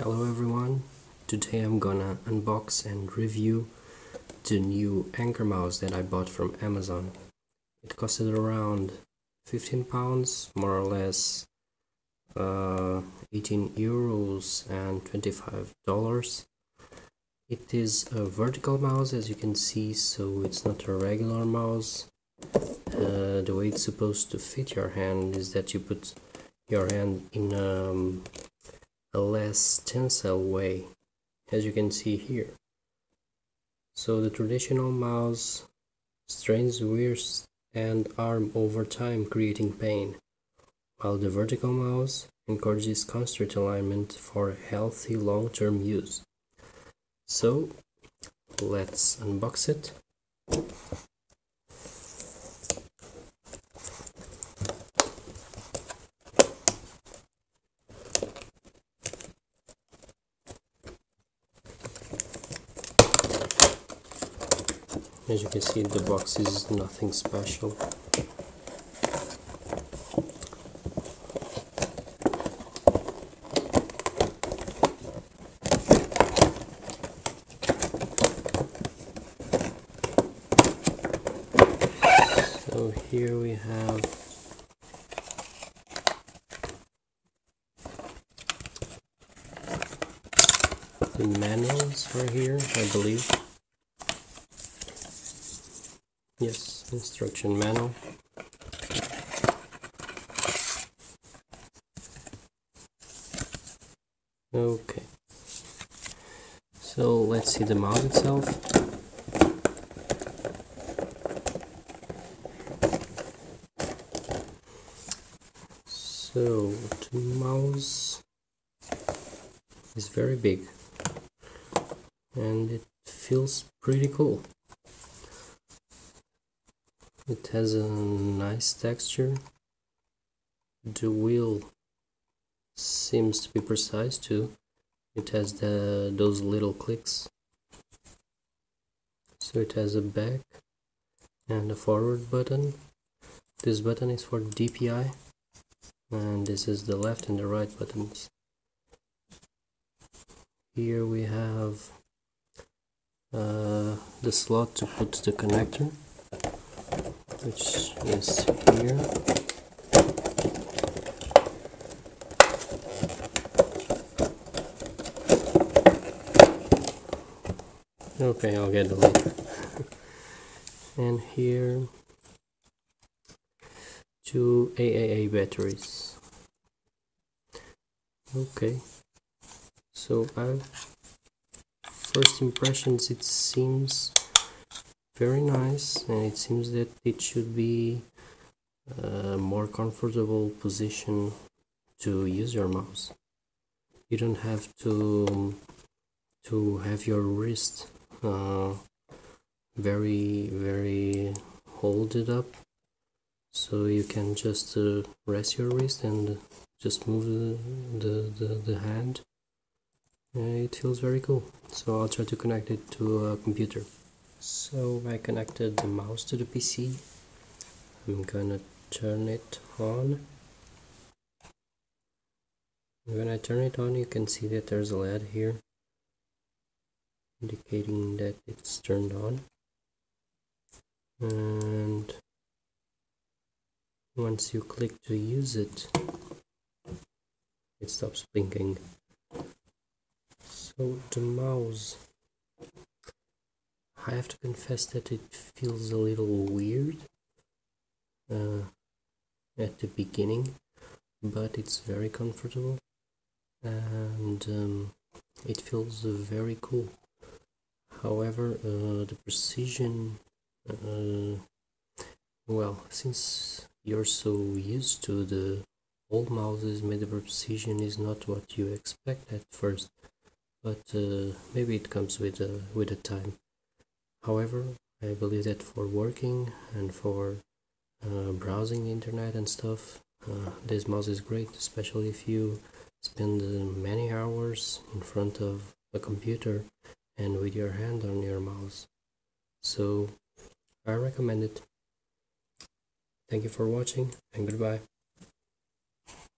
Hello everyone, today I'm gonna unbox and review the new Anker mouse that I bought from Amazon. It costed around £15, more or less 18 euros and $25. It is a vertical mouse, as you can see, so it's not a regular mouse. The way it's supposed to fit your hand is that you put your hand in a less tensile way, as you can see here. So the traditional mouse strains the wrist and arm over time, creating pain, while the vertical mouse encourages constant alignment for healthy long-term use. So let's unbox it. As you can see, the box is nothing special. So here we have the manuals are here, I believe. Yes, instruction manual. Okay, so let's see the mouse itself. So the mouse is very big and it feels pretty cool. It has a nice texture. The wheel seems to be precise too. It has those little clicks. So it has a back and a forward button. This button is for DPI, and this is the left and the right buttons. Here we have the slot to put the connector, which is here. Okay, I'll get it later. And here, two AAA batteries. Okay, so first impressions, it seems very nice, and it seems that it should be a more comfortable position to use your mouse. You don't have to have your wrist very hold it up, so you can just rest your wrist and just move the hand. It feels very cool. So I'll try to connect it to a computer. So I connected the mouse to the PC. I'm gonna turn it on. When I turn it on, you can see that there's a LED here indicating that it's turned on. And once you click to use it, it stops blinking. So the mouse, I have to confess that it feels a little weird at the beginning, but it's very comfortable and it feels very cool. However, the precision, well, since you're so used to the old mouses, maybe the precision is not what you expect at first, but maybe it comes with the time. However, I believe that for working and for browsing the internet and stuff, this mouse is great, especially if you spend many hours in front of a computer and with your hand on your mouse. So I recommend it. Thank you for watching, and goodbye.